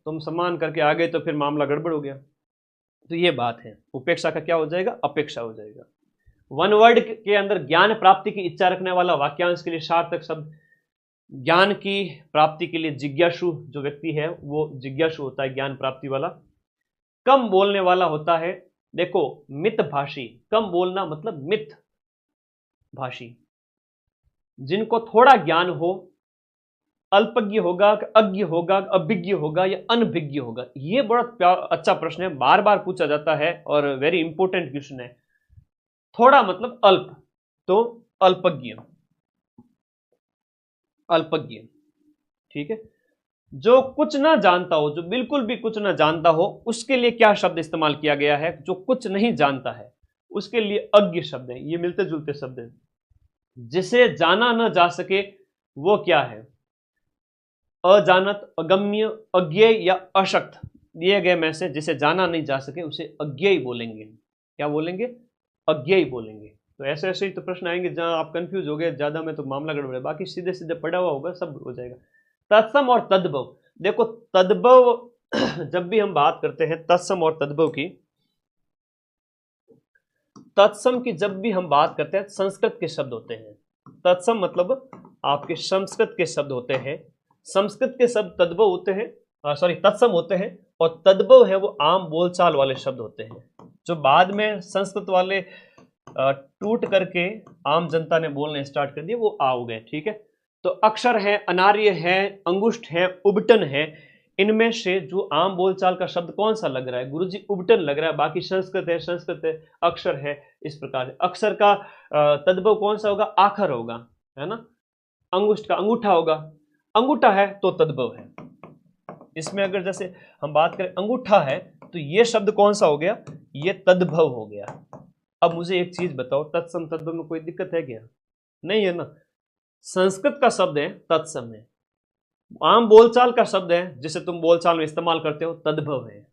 तुम सम्मान करके आ गए तो फिर मामला गड़बड़ हो गया। तो ये बात है, उपेक्षा का क्या हो जाएगा? अपेक्षा हो जाएगा। वन वर्ड के अंदर ज्ञान प्राप्ति की इच्छा रखने वाला वाक्यांश के लिए सार्थक शब्द। ज्ञान की प्राप्ति के लिए जिज्ञासु जो व्यक्ति है वो जिज्ञासु होता है, ज्ञान प्राप्ति वाला। कम बोलने वाला होता है, देखो मित भाषी। कम बोलना मतलब मित भाषी, जिनको थोड़ा ज्ञान हो। अल्पज्ञ होगा, अज्ञ होगा, अभिज्ञ होगा या अनभिज्ञ होगा? ये बड़ा अच्छा प्रश्न है, बार बार पूछा जाता है और वेरी इंपॉर्टेंट क्वेश्चन है। थोड़ा मतलब अल्प, तो अल्पज्ञ, अल्पज्ञ। ठीक है, जो कुछ ना जानता हो, जो बिल्कुल भी कुछ ना जानता हो, उसके लिए क्या शब्द इस्तेमाल किया गया है? जो कुछ नहीं जानता है उसके लिए अज्ञ शब्द है। ये मिलते जुलते शब्द है। जिसे जाना न जा सके वो क्या है? अजानत, अगम्य, अज्ञेय या अशक्त। दिए गए में से जिसे जाना नहीं जा सके उसे अज्ञेय बोलेंगे। क्या बोलेंगे? अज्ञेय बोलेंगे। तो ऐसे ऐसे ही तो प्रश्न आएंगे जहां आप कंफ्यूज हो गए ज्यादा में, तो मामला गड़बड़ है। बाकी सीधे सीधे पढ़ा हुआ होगा, सब हो जाएगा। तत्सम और तद्भव, देखो तद्भव जब भी हम बात करते हैं तत्सम और तद्भव की, तत्सम की जब भी हम बात करते हैं संस्कृत के शब्द होते हैं। तत्सम मतलब आपके संस्कृत के शब्द होते हैं, संस्कृत के शब्द तद्भव होते हैं, सॉरी तत्सम होते हैं, और तद्भव है वो आम बोलचाल वाले शब्द होते हैं, जो बाद में संस्कृत वाले टूट करके आम जनता ने बोलने स्टार्ट कर दिए, वो आ गए। ठीक है, तो अक्षर है, अनार्य है, अंगुष्ठ है, उबटन है, इनमें से जो आम बोलचाल का शब्द कौन सा लग रहा है गुरुजी? उबटन लग रहा है, बाकी संस्कृत है, संस्कृत है, अक्षर है। इस प्रकार से अक्षर का तद्भव कौन सा होगा? आखर होगा, है ना। अंगुष्ठ का अंगूठा होगा, अंगूठा है तो तद्भव है। इसमें अगर जैसे हम बात करें अंगूठा है तो ये शब्द कौन सा हो गया? ये तद्भव हो गया। अब मुझे एक चीज बताओ, तत्सम तद्भव में कोई दिक्कत है क्या? नहीं है ना। संस्कृत का शब्द है तत्सम है, आम बोलचाल का शब्द है जिसे तुम बोलचाल में इस्तेमाल करते हो तद्भव है,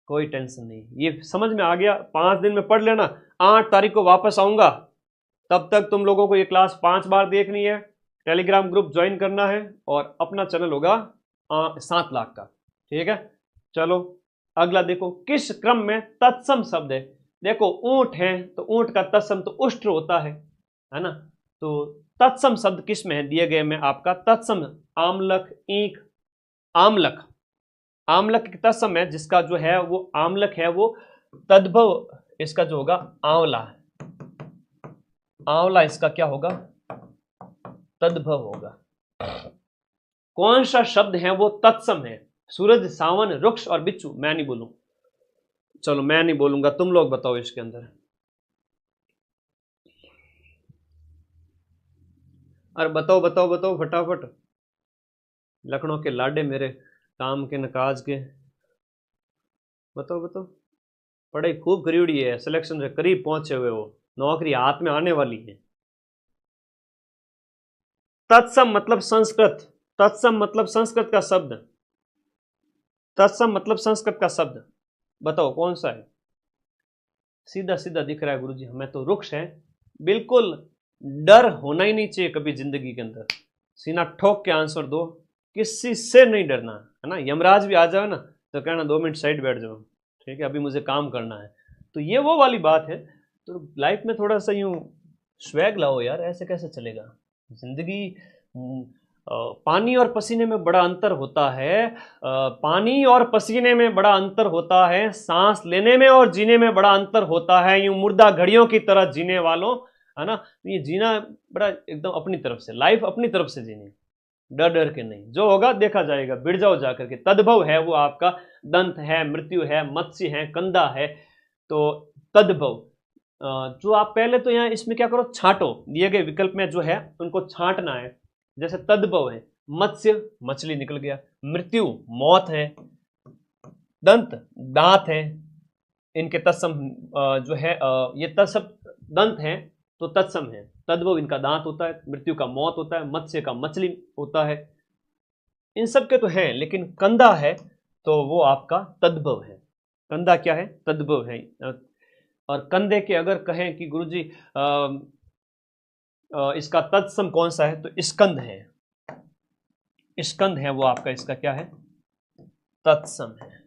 कोई टेंशन नहीं। ये समझ में आ गया? 5 दिन में पढ़ लेना, 8 तारीख को वापस आऊंगा, तब तक तुम लोगों को ये क्लास 5 बार देखनी है, टेलीग्राम ग्रुप ज्वाइन करना है, और अपना चैनल होगा 7 लाख का। ठीक है, चलो अगला देखो, किस क्रम में तत्सम शब्द है? देखो ऊंट है तो ऊंट का तत्सम तो उष्ट्र होता है ना। तो तत्सम शब्द किस में है दिए गए में? आपका तत्सम आमलक, ईख, आमलक, आमलक तत्सम है, जिसका जो है वो आमलक है वो तद्भव इसका जो होगा आंवला, आंवला इसका क्या होगा? तद्भव होगा। कौन सा शब्द है वो तत्सम है? सूरज, सावन, वृक्ष और बिच्छू। मैं नहीं बोलूं, चलो मैं नहीं बोलूंगा, तुम लोग बताओ इसके अंदर। अरे बताओ बताओ बताओ फटाफट, लखनऊ के लाडे मेरे, काम के नकाज के, बताओ बताओ। पढ़ाई खूब करी हुई है, सिलेक्शन से करीब पहुंचे हुए हो, नौकरी हाथ में आने वाली है। तत्सम मतलब संस्कृत, तत्सम मतलब संस्कृत का शब्द, तत्सम मतलब संस्कृत का शब्द, बताओ कौन सा है? सीधा सीधा दिख रहा है गुरुजी हमें तो, वृक्ष है। बिल्कुल डर होना ही नहीं चाहिए कभी जिंदगी के अंदर, सीना ठोक के आंसर दो, किसी से नहीं डरना, है ना। यमराज भी आ जाओ ना तो कहना 2 मिनट साइड बैठ जाओ, ठीक है, अभी मुझे काम करना है। तो ये वो वाली बात है। तो लाइफ में थोड़ा सा यूं स्वैग लाओ यार, ऐसे कैसे चलेगा जिंदगी। पानी और पसीने में बड़ा अंतर होता है, पानी और पसीने में बड़ा अंतर होता है, सांस लेने में और जीने में बड़ा अंतर होता है। यूं मुर्दा घड़ियों की तरह जीने वालों, है ना, ये जीना बड़ा एकदम अपनी तरफ से, लाइफ अपनी तरफ से जीनी, डर डर के नहीं, जो होगा देखा जाएगा, बिड़ जाओ जाकर के। तद्भव है वो आपका, दंत है, मृत्यु है, मत्स्य है, कंदा है, तो तद्भव। जो आप पहले तो यहाँ इसमें क्या करो, छांटो, दिए गए विकल्प में जो है उनको छांटना है। जैसे तद्भव है, मत्स्य मछली निकल गया, मृत्यु मौत है, दंत दांत है, इनके तत्सम जो है ये तत्सम दंत है तो तत्सम है। तद्भव इनका दांत होता है, मृत्यु का मौत होता है, मत्स्य का मछली होता है, इन सब के तो हैं, लेकिन कंदा है तो वो आपका तद्भव है। कंदा क्या है? तद्भव है। और कंधे के अगर कहें कि गुरुजी इसका तत्सम कौन सा है, तो स्कंद है, स्कंद है वो आपका, इसका क्या है? तत्सम है।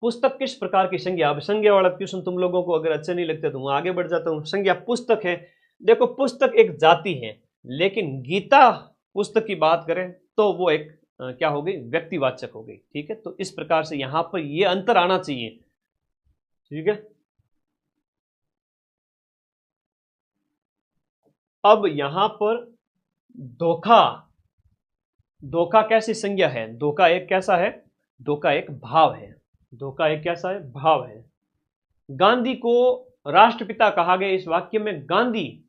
पुस्तक किस प्रकार की संज्ञा? अब संज्ञा वाला क्वेश्चन तुम लोगों को अगर अच्छे नहीं लगते तो मैं आगे बढ़ जाता हूं। संज्ञा पुस्तक है, देखो पुस्तक एक जाति है, लेकिन गीता पुस्तक की बात करें तो वो एक क्या हो गई? व्यक्तिवाचक हो गई। ठीक है, तो इस प्रकार से यहां पर ये अंतर आना चाहिए। ठीक है, अब यहां पर धोखा, धोखा कैसी संज्ञा है? धोखा एक कैसा है? धोखा एक भाव है, धोखा एक कैसा है? भाव है। गांधी को राष्ट्रपिता कहा गया, इस वाक्य में गांधी,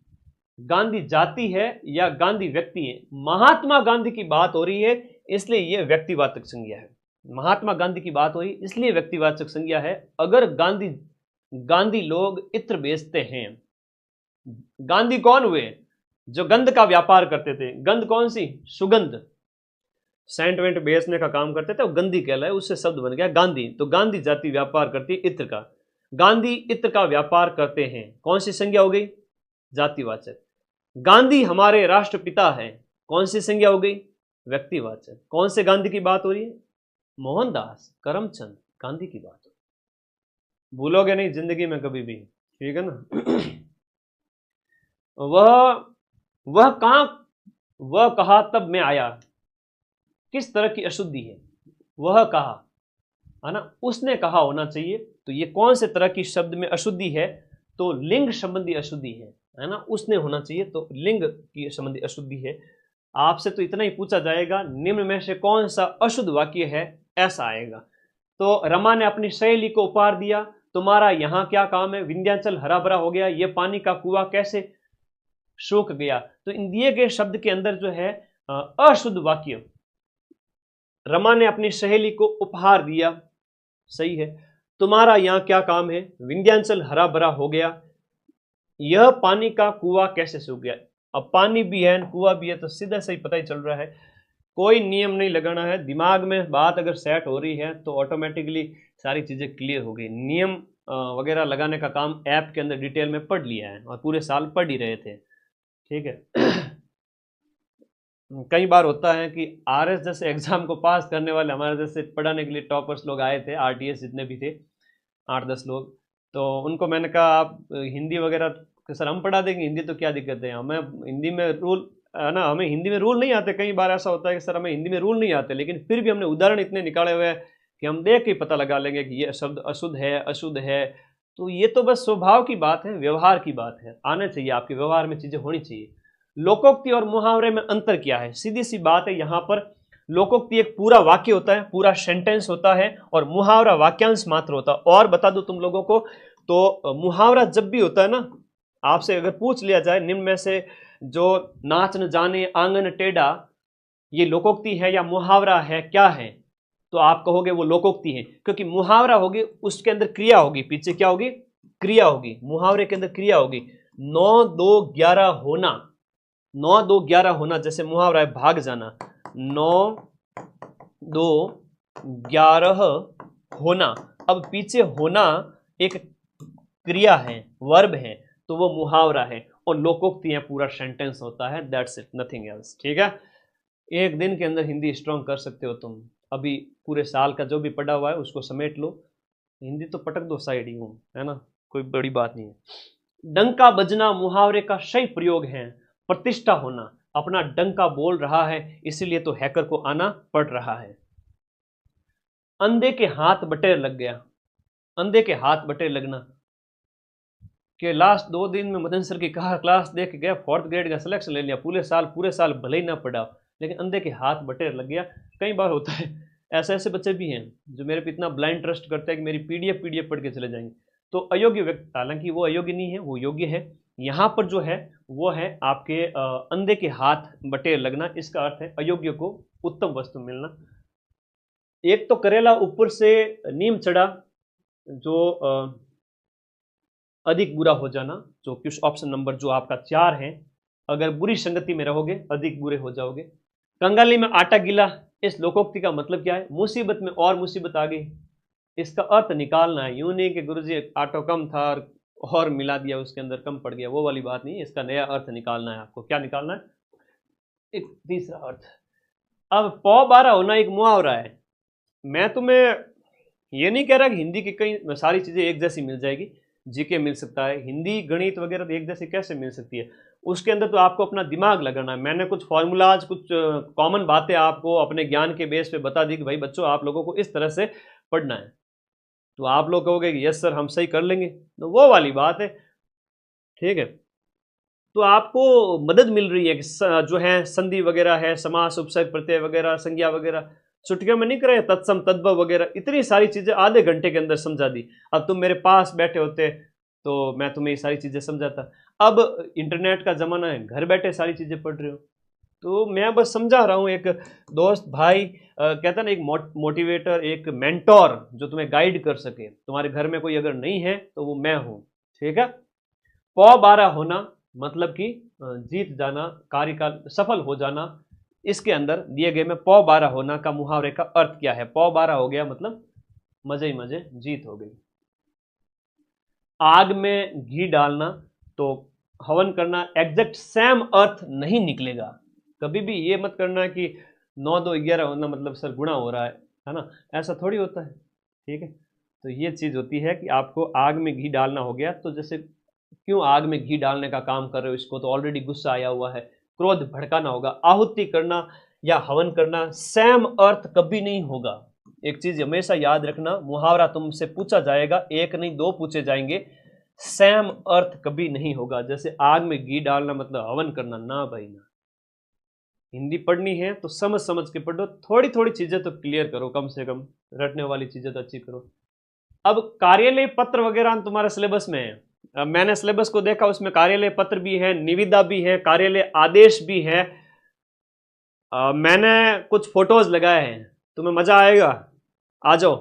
गांधी जाति है या गांधी व्यक्ति है? महात्मा गांधी की बात हो रही है, इसलिए यह व्यक्तिवाचक संज्ञा है। महात्मा गांधी की बात हो रही इसलिए व्यक्तिवाचक संज्ञा है। अगर गांधी लोग इत्र बेचते हैं, गांधी कौन हुए? जो गंध का व्यापार करते थे। गंध कौन सी? सुगंध, सेंट वेंट बेचने का काम करते थे, वो गंधी कहलाए, उससे शब्द बन गया गांधी। तो गांधी जाति व्यापार करती है इत्र का, गांधी इत्र का व्यापार करते हैं, कौन सी संज्ञा हो गई? जातिवाचक। गांधी हमारे राष्ट्रपिता है, कौन सी संज्ञा हो गई? व्यक्तिवाचक। कौन से गांधी की बात हो रही है? मोहनदास करमचंद गांधी की बात हो रही है। भूलोगे नहीं जिंदगी में कभी भी, ठीक है ना। वह कहा तब मैं आया, किस तरह की अशुद्धि है? वह कहा, है ना, उसने कहा होना चाहिए। तो ये कौन से तरह की शब्द में अशुद्धि है? तो लिंग संबंधी अशुद्धि है ना, उसने होना चाहिए, तो लिंग की संबंधी अशुद्धि है। आपसे तो इतना ही पूछा जाएगा, निम्न में से कौन सा अशुद्ध वाक्य है, ऐसा आएगा। तो रमा ने अपनी सहेली को उपहार दिया, तुम्हारा यहाँ क्या काम है? विंध्याचल हरा भरा हो गया, ये पानी का कुआं कैसे सूख गया? तो इन दिए गए शब्द के अंदर जो है अशुद्ध वाक्य, रमा ने अपनी सहेली को उपहार दिया, सही है। तुम्हारा यहाँ क्या काम है? विंध्याचल हरा भरा हो गया, यह पानी का कुआं कैसे सूख गया? अब पानी भी है कुआं भी है, तो सीधा सही पता ही चल रहा है। कोई नियम नहीं लगाना है, दिमाग में बात अगर सेट हो रही है तो ऑटोमेटिकली सारी चीजें क्लियर हो गई। नियम वगैरह लगाने का काम ऐप के अंदर डिटेल में पढ़ लिया है और पूरे साल पढ़ ही रहे थे, ठीक है। कई बार होता है कि आरएस जैसे एग्जाम को पास करने वाले हमारे जैसे पढ़ाने के लिए टॉपर्स लोग आए थे, आरटीएस जितने भी थे 8-10 लोग, तो उनको मैंने कहा आप हिंदी वगैरह सर हम पढ़ा देंगे, हिंदी तो क्या दिक्कत है, हमें हिंदी में रूल है ना, हमें हिंदी में रूल नहीं आते। कई बार ऐसा होता है कि सर हमें हिंदी में रूल नहीं आते, लेकिन फिर भी हमने उदाहरण इतने निकाले हुए हैं कि हम देख के पता लगा लेंगे कि ये शब्द अशुद्ध है, अशुद्ध है। तो ये तो बस स्वभाव की बात है, व्यवहार की बात है, आने चाहिए, आपके व्यवहार में चीजें होनी चाहिए। लोकोक्ति और मुहावरे में अंतर क्या है? सीधी सी बात है, यहां पर लोकोक्ति एक पूरा वाक्य होता है, पूरा सेंटेंस होता है, और मुहावरा वाक्यांश मात्र होता है। और बता दूं तुम लोगों को, तो मुहावरा जब भी होता है ना, आपसे अगर पूछ लिया जाए निम्न में से जो नाच न जाने आंगन टेढ़ा, ये लोकोक्ति है या मुहावरा है, क्या है? तो आप कहोगे वो लोकोक्ति है, क्योंकि मुहावरा होगी उसके अंदर क्रिया होगी, पीछे क्या होगी? क्रिया होगी। मुहावरे के अंदर क्रिया होगी। 9 2 11 होना, 9 2 11 होना, जैसे मुहावरा है भाग जाना, 9 2 11 होना। अब पीछे होना एक क्रिया है, वर्ब है, तो वो मुहावरा है। और लोकोक्ति है पूरा सेंटेंस होता है, दैट्स इट, नथिंग एल्स, ठीक है। एक दिन के अंदर हिंदी स्ट्रॉन्ग कर सकते हो तुम। अभी पूरे साल का जो भी पढ़ा हुआ है उसको समेट लो, हिंदी तो पटक दो साइड ही हूं, है ना, कोई बड़ी बात नहीं है। डंका बजना मुहावरे का सही प्रयोग है। प्रतिष्ठा होना, अपना डंका बोल रहा है, इसीलिए तो हैकर को आना पड़ रहा है। अंधे के हाथ बटेर लग गया, अंधे के हाथ बटेर लगना कि लास्ट 2 दिन में मदन सर की कहा क्लास देख गया, 4th ग्रेड का सिलेक्शन ले लिया, पूरे साल भले ही ना पढ़ा, लेकिन अंधे के हाथ बटेर लग गया। कई बार होता है, ऐसे ऐसे बच्चे भी हैं जो मेरे पे इतना ब्लाइंड ट्रस्ट करते हैं कि मेरी पीडीएफ पढ़ के चले जाएंगे। तो अयोग्य व्यक्ति, हालांकि वो अयोग्य नहीं है, वो योग्य है। यहाँ पर जो है वो है आपके अंधे के हाथ बटेर लगना, इसका अर्थ है अयोग्य को उत्तम वस्तु मिलना। एक तो करेला ऊपर से नीम चढ़ा, जो अधिक बुरा हो जाना, जो कुछ ऑप्शन नंबर जो आपका 4 है, अगर बुरी संगति में रहोगे अधिक बुरे हो जाओगे। कंगाली में आटा गिला, इस लोकोक्ति का मतलब क्या है? मुसीबत में और मुसीबत आ गई, इसका अर्थ निकालना है। यूं नहीं कि गुरुजी आटा कम था और मिला दिया उसके अंदर कम पड़ गया, वो वाली बात नहीं, इसका नया अर्थ निकालना है आपको। क्या निकालना है? एक तीसरा अर्थ। अब पौ 12 होना एक मुहावरा है। मैं तुम्हें ये नहीं कह रहा कि हिंदी की कई सारी चीजें एक जैसी मिल जाएगी, जीके मिल सकता है, हिंदी गणित वगैरह एक जैसे कैसे मिल सकती है? उसके अंदर तो आपको अपना दिमाग लगाना है। मैंने कुछ फॉर्मूलाज, कुछ कॉमन बातें आपको अपने ज्ञान के बेस पे बता दी कि भाई बच्चों आप लोगों को इस तरह से पढ़ना है, तो आप लोग कहोगे कि यस सर हम सही कर लेंगे, तो वो वाली बात है, ठीक है। तो आपको मदद मिल रही है कि जो है संधि वगैरह है, समास, उपसर्ग, प्रत्यय वगैरह, संज्ञा वगैरह, छुट्टियों में नहीं करे तत्सम तद्भव वगैरह, इतनी सारी चीजें आधे घंटे के अंदर समझा दी। अब तुम मेरे पास बैठे होते तो मैं तुम्हें ये सारी चीजें समझाता। अब इंटरनेट का जमाना है, घर बैठे सारी चीजें पढ़ रहे हो, तो मैं बस समझा रहा हूँ। एक दोस्त भाई कहता ना, एक मोटिवेटर, एक मेंटोर जो तुम्हें गाइड कर सके, तुम्हारे घर में कोई अगर नहीं है तो वो मैं हूँ, ठीक है। पौ 12 होना मतलब कि जीत जाना, कार्य का सफल हो जाना। इसके अंदर दिए गए में पौ 12 होना का मुहावरे का अर्थ क्या है? पौ 12 हो गया मतलब मजे ही मजे, जीत हो गई। आग में घी डालना, तो हवन करना एग्जैक्ट सेम अर्थ नहीं निकलेगा। कभी भी ये मत करना कि 9 2 11 होना मतलब सर गुणा हो रहा है ना, ऐसा थोड़ी होता है। ठीक है, तो ये चीज़ होती है कि आपको आग में घी डालना हो गया, तो जैसे क्यों आग में घी डालने का काम कर रहे हो, इसको तो ऑलरेडी गुस्सा आया हुआ है, क्रोध भड़काना होगा। आहुति करना या हवन करना सेम अर्थ कभी नहीं होगा। एक चीज हमेशा याद रखना, मुहावरा तुमसे पूछा जाएगा, एक नहीं दो पूछे जाएंगे, सेम अर्थ कभी नहीं होगा। जैसे आग में घी डालना मतलब हवन करना, ना भाई ना। हिंदी पढ़नी है तो समझ समझ के पढ़ो, थोड़ी थोड़ी चीजें तो क्लियर करो, कम से कम रटने वाली चीजें तो अच्छी करो। अब कार्यालय पत्र वगैरह तुम्हारे सिलेबस में है, मैंने सिलेबस को देखा, उसमें कार्यालय पत्र भी है, निविदा भी है, कार्यालय आदेश भी है। मैंने कुछ फोटोज लगाए हैं, तुम्हें मजा आएगा, आ जाओ।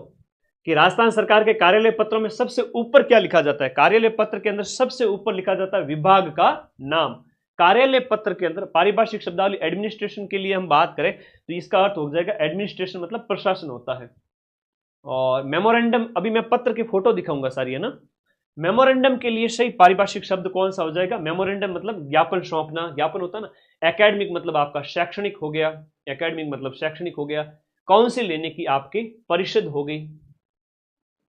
कि राजस्थान सरकार के कार्यालय पत्रों में सबसे ऊपर क्या लिखा जाता है? कार्यालय पत्र के अंदर सबसे ऊपर लिखा जाता है विभाग का नाम। कार्यालय पत्र के अंदर पारिभाषिक शब्दावली एडमिनिस्ट्रेशन के लिए हम बात करें तो इसका अर्थ हो जाएगा एडमिनिस्ट्रेशन, मतलब प्रशासन होता है। और मेमोरेंडम, अभी मैं पत्र की फोटो दिखाऊंगा सारी, है ना। मेमोरेंडम के लिए सही पारिभाषिक शब्द कौन सा हो जाएगा? मेमोरेंडम मतलब ज्ञापन सौंपना, ज्ञापन होता है ना। एकेडमिक मतलब आपका शैक्षणिक हो गया, एकेडमिक मतलब शैक्षणिक हो गया। काउंसिल लेने की आपकी परिषद हो गई,